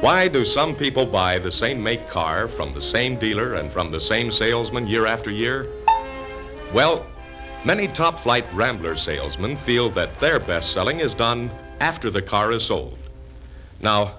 Why do some people buy the same make car from the same dealer and from the same salesman year after year? Well, many top-flight Rambler salesmen feel that their best selling is done after the car is sold. Now,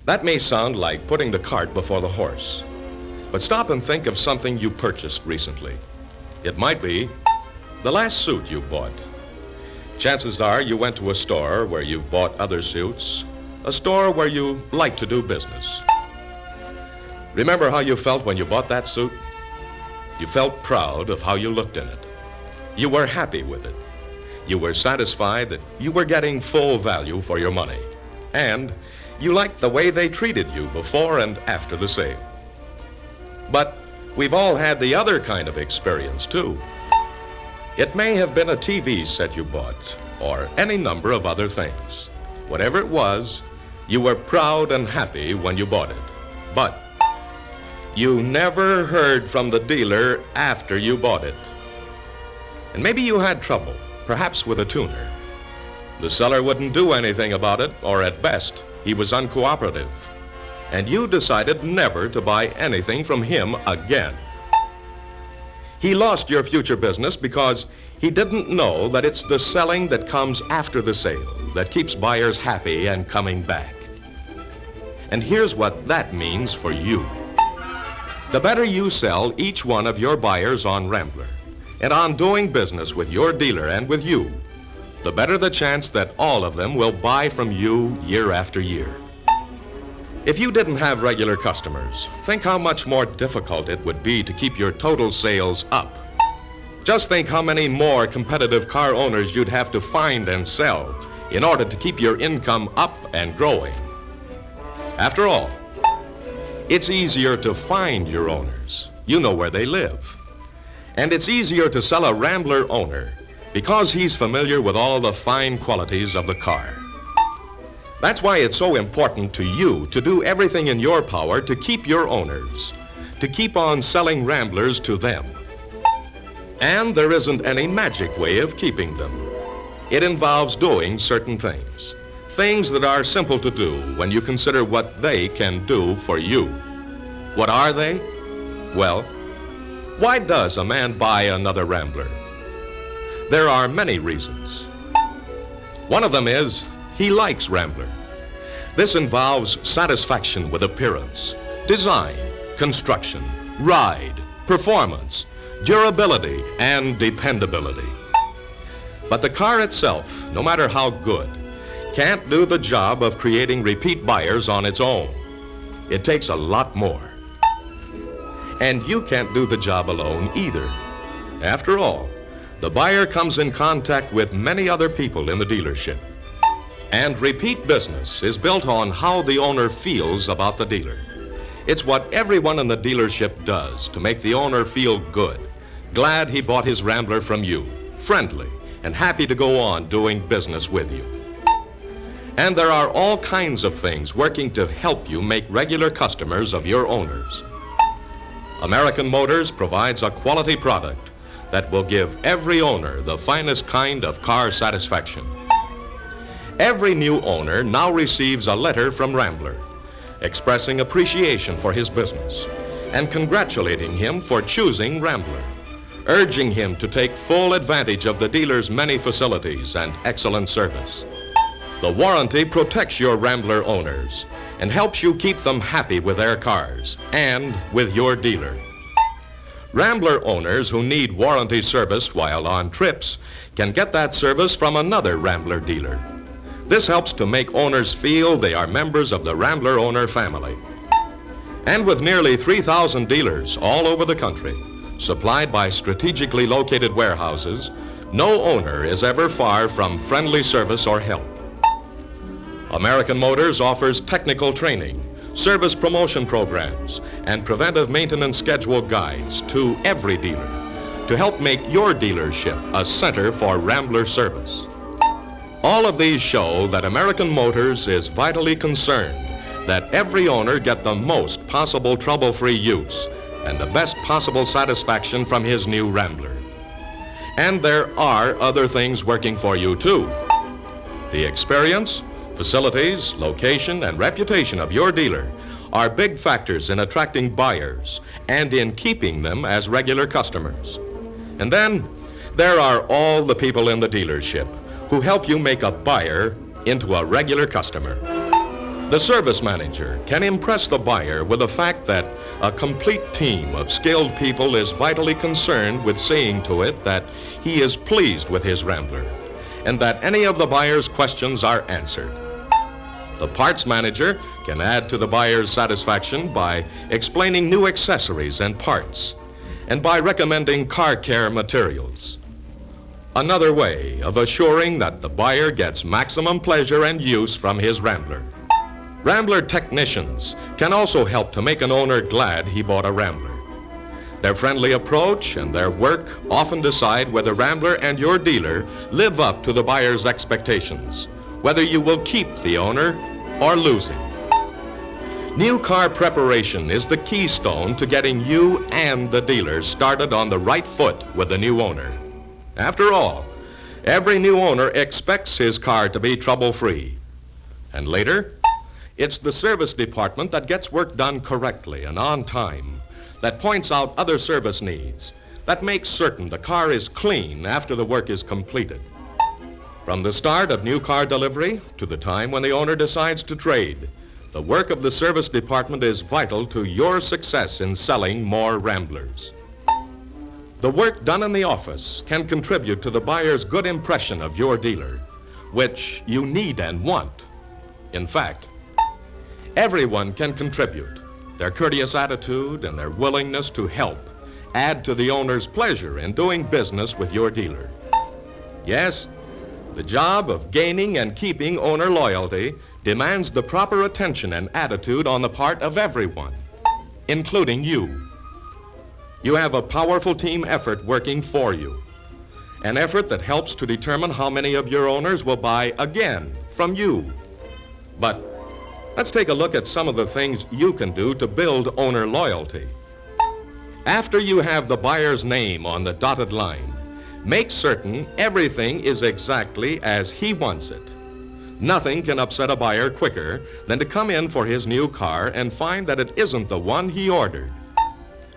that may sound like putting the cart before the horse, but stop and think of something you purchased recently. It might be the last suit you bought. Chances are you went to a store where you've bought other suits, a store where you like to do business. Remember how you felt when you bought that suit? You felt proud of how you looked in it. You were happy with it. You were satisfied that you were getting full value for your money. And you liked the way they treated you before and after the sale. But we've all had the other kind of experience, too. It may have been a TV set you bought, or any number of other things. Whatever it was, you were proud and happy when you bought it. But you never heard from the dealer after you bought it. And maybe you had trouble, perhaps with a tuner. The seller wouldn't do anything about it, or at best, he was uncooperative. And you decided never to buy anything from him again. He lost your future business because he didn't know that it's the selling that comes after the sale that keeps buyers happy and coming back. And here's what that means for you. The better you sell each one of your buyers on Rambler and on doing business with your dealer and with you, the better the chance that all of them will buy from you year after year. If you didn't have regular customers, think how much more difficult it would be to keep your total sales up. Just think how many more competitive car owners you'd have to find and sell in order to keep your income up and growing. After all, it's easier to find your owners. You know where they live. And it's easier to sell a Rambler owner because he's familiar with all the fine qualities of the car. That's why it's so important to you to do everything in your power to keep your owners, to keep on selling Ramblers to them. And there isn't any magic way of keeping them. It involves doing certain things, things that are simple to do when you consider what they can do for you. What are they? Well, why does a man buy another Rambler? There are many reasons. One of them is he likes Rambler. This involves satisfaction with appearance, design, construction, ride, performance, durability, and dependability. But the car itself, no matter how good, can't do the job of creating repeat buyers on its own. It takes a lot more. And you can't do the job alone either. After all, the buyer comes in contact with many other people in the dealership. And repeat business is built on how the owner feels about the dealer. It's what everyone in the dealership does to make the owner feel good, glad he bought his Rambler from you, friendly, and happy to go on doing business with you. And there are all kinds of things working to help you make regular customers of your owners. American Motors provides a quality product that will give every owner the finest kind of car satisfaction. Every new owner now receives a letter from Rambler expressing appreciation for his business and congratulating him for choosing Rambler, urging him to take full advantage of the dealer's many facilities and excellent service. The warranty protects your Rambler owners and helps you keep them happy with their cars and with your dealer. Rambler owners who need warranty service while on trips can get that service from another Rambler dealer. This helps to make owners feel they are members of the Rambler owner family. And with nearly 3,000 dealers all over the country, supplied by strategically located warehouses, no owner is ever far from friendly service or help. American Motors offers technical training, service promotion programs, and preventive maintenance schedule guides to every dealer to help make your dealership a center for Rambler service. All of these show that American Motors is vitally concerned that every owner get the most possible trouble-free use and the best possible satisfaction from his new Rambler. And there are other things working for you too. The experience, Facilities, location, and reputation of your dealer are big factors in attracting buyers and in keeping them as regular customers. And then there are all the people in the dealership who help you make a buyer into a regular customer. The service manager can impress the buyer with the fact that a complete team of skilled people is vitally concerned with seeing to it that he is pleased with his Rambler and that any of the buyer's questions are answered. The parts manager can add to the buyer's satisfaction by explaining new accessories and parts and by recommending car care materials. Another way of assuring that the buyer gets maximum pleasure and use from his Rambler. Rambler technicians can also help to make an owner glad he bought a Rambler. Their friendly approach and their work often decide whether Rambler and your dealer live up to the buyer's expectations, whether you will keep the owner or lose him. New car preparation is the keystone to getting you and the dealer started on the right foot with the new owner. After all, every new owner expects his car to be trouble-free. And later, it's the service department that gets work done correctly and on time, that points out other service needs, that makes certain the car is clean after the work is completed. From the start of new car delivery to the time when the owner decides to trade, the work of the service department is vital to your success in selling more Ramblers. The work done in the office can contribute to the buyer's good impression of your dealer, which you need and want. In fact, everyone can contribute. Their courteous attitude and their willingness to help add to the owner's pleasure in doing business with your dealer. Yes, the job of gaining and keeping owner loyalty demands the proper attention and attitude on the part of everyone, including you. You have a powerful team effort working for you, an effort that helps to determine how many of your owners will buy again from you. But let's take a look at some of the things you can do to build owner loyalty. After you have the buyer's name on the dotted line, make certain everything is exactly as he wants it. Nothing can upset a buyer quicker than to come in for his new car and find that it isn't the one he ordered.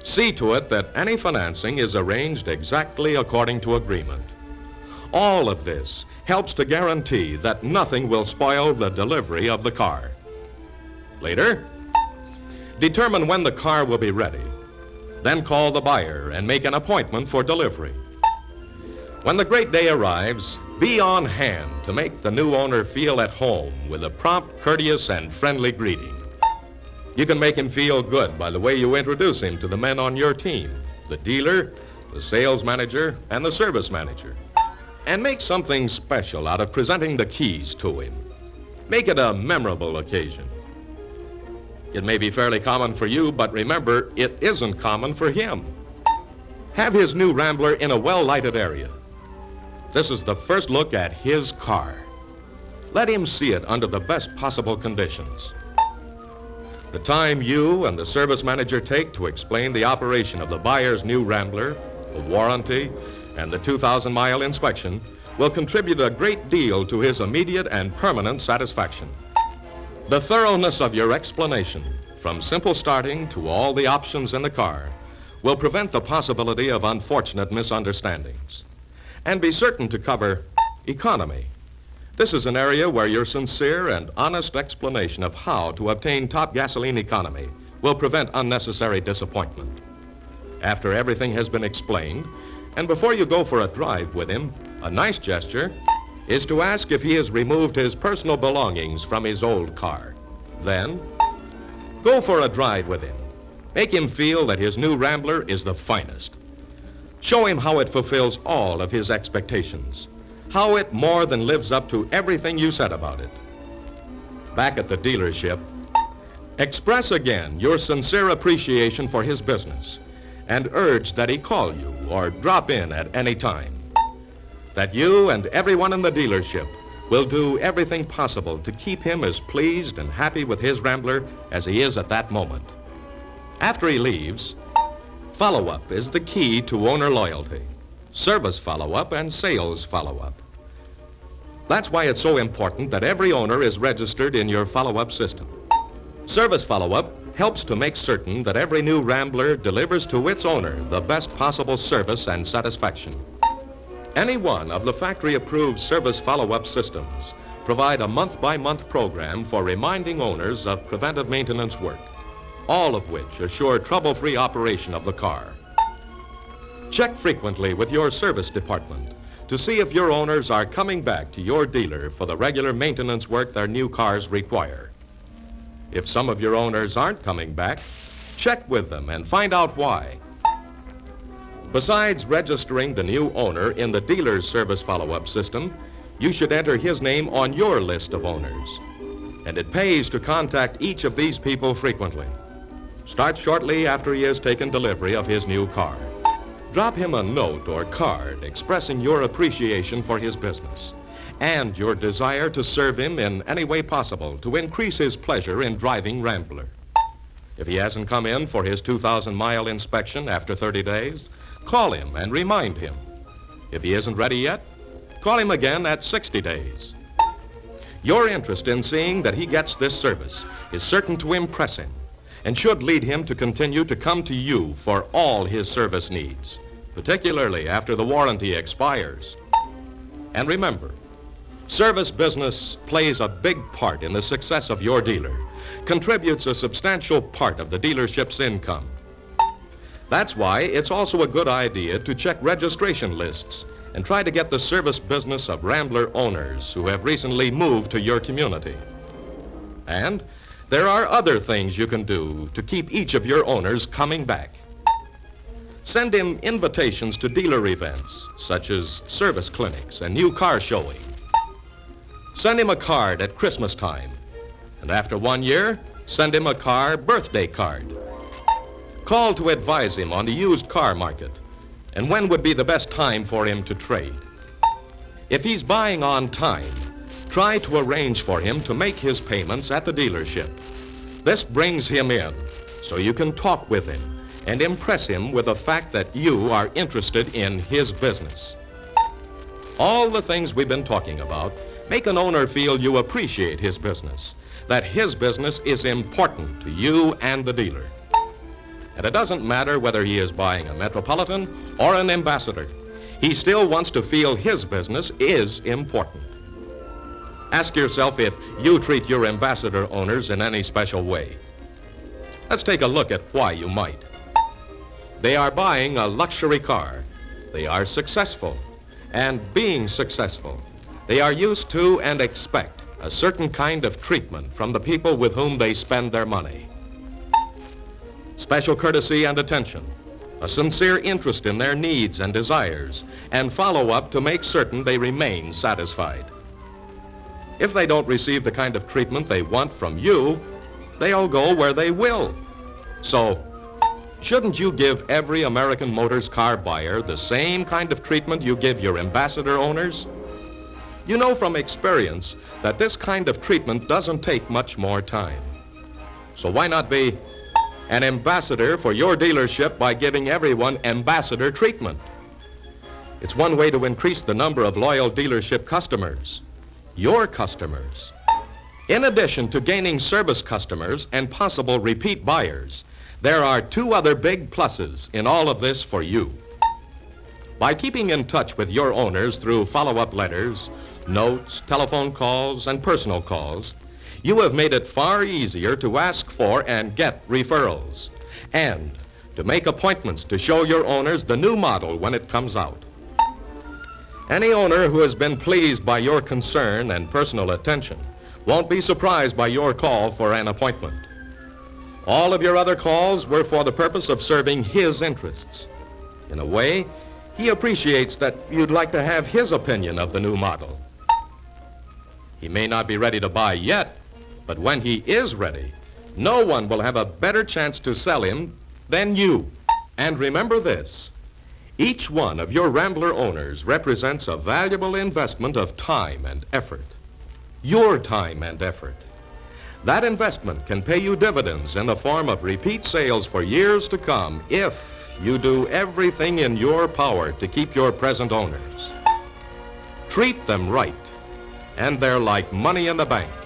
See to it that any financing is arranged exactly according to agreement. All of this helps to guarantee that nothing will spoil the delivery of the car. Later, determine when the car will be ready. Then call the buyer and make an appointment for delivery. When the great day arrives, be on hand to make the new owner feel at home with a prompt, courteous, and friendly greeting. You can make him feel good by the way you introduce him to the men on your team, the dealer, the sales manager, and the service manager. And make something special out of presenting the keys to him. Make it a memorable occasion. It may be fairly common for you, but remember, it isn't common for him. Have his new Rambler in a well-lighted area. This is the first look at his car. Let him see it under the best possible conditions. The time you and the service manager take to explain the operation of the buyer's new Rambler, the warranty, and the 2,000-mile inspection will contribute a great deal to his immediate and permanent satisfaction. The thoroughness of your explanation, from simple starting to all the options in the car, will prevent the possibility of unfortunate misunderstandings. And be certain to cover economy. This is an area where your sincere and honest explanation of how to obtain top gasoline economy will prevent unnecessary disappointment. After everything has been explained, and before you go for a drive with him, a nice gesture is to ask if he has removed his personal belongings from his old car. Then, go for a drive with him. Make him feel that his new Rambler is the finest. Show him how it fulfills all of his expectations, how it more than lives up to everything you said about it. Back at the dealership, express again your sincere appreciation for his business and urge that he call you or drop in at any time. That you and everyone in the dealership will do everything possible to keep him as pleased and happy with his Rambler as he is at that moment. After he leaves, follow-up is the key to owner loyalty. Service follow-up and sales follow-up. That's why it's so important that every owner is registered in your follow-up system. Service follow-up helps to make certain that every new Rambler delivers to its owner the best possible service and satisfaction. Any one of the factory-approved service follow-up systems provide a month-by-month program for reminding owners of preventive maintenance work, all of which assure trouble-free operation of the car. Check frequently with your service department to see if your owners are coming back to your dealer for the regular maintenance work their new cars require. If some of your owners aren't coming back, check with them and find out why. Besides registering the new owner in the dealer's service follow-up system, you should enter his name on your list of owners. And it pays to contact each of these people frequently. Start shortly after he has taken delivery of his new car. Drop him a note or card expressing your appreciation for his business and your desire to serve him in any way possible to increase his pleasure in driving Rambler. If he hasn't come in for his 2,000-mile inspection after 30 days, call him and remind him. If he isn't ready yet, call him again at 60 days. Your interest in seeing that he gets this service is certain to impress him and should lead him to continue to come to you for all his service needs, particularly after the warranty expires. And remember, service business plays a big part in the success of your dealer, contributes a substantial part of the dealership's income. That's why it's also a good idea to check registration lists and try to get the service business of Rambler owners who have recently moved to your community. And there are other things you can do to keep each of your owners coming back. Send him invitations to dealer events, such as service clinics and new car showing. Send him a card at Christmas time, and after 1 year, send him a car birthday card. Call to advise him on the used car market and when would be the best time for him to trade. If he's buying on time, try to arrange for him to make his payments at the dealership. This brings him in so you can talk with him and impress him with the fact that you are interested in his business. All the things we've been talking about make an owner feel you appreciate his business, that his business is important to you and the dealer. And it doesn't matter whether he is buying a Metropolitan or an Ambassador. He still wants to feel his business is important. Ask yourself if you treat your Ambassador owners in any special way. Let's take a look at why you might. They are buying a luxury car. They are successful. And being successful, they are used to and expect a certain kind of treatment from the people with whom they spend their money. Special courtesy and attention, a sincere interest in their needs and desires, and follow-up to make certain they remain satisfied. If they don't receive the kind of treatment they want from you, they'll go where they will. So, shouldn't you give every American Motors car buyer the same kind of treatment you give your Ambassador owners? You know from experience that this kind of treatment doesn't take much more time. So why not be an ambassador for your dealership by giving everyone Ambassador treatment? It's one way to increase the number of loyal dealership customers, your customers. In addition to gaining service customers and possible repeat buyers, there are two other big pluses in all of this for you. By keeping in touch with your owners through follow-up letters, notes, telephone calls, and personal calls, you have made it far easier to ask for and get referrals, and to make appointments to show your owners the new model when it comes out. Any owner who has been pleased by your concern and personal attention won't be surprised by your call for an appointment. All of your other calls were for the purpose of serving his interests. In a way, he appreciates that you'd like to have his opinion of the new model. He may not be ready to buy yet, but when he is ready, no one will have a better chance to sell him than you. And remember this, each one of your Rambler owners represents a valuable investment of time and effort. Your time and effort. That investment can pay you dividends in the form of repeat sales for years to come if you do everything in your power to keep your present owners. Treat them right. and they're like money in the bank.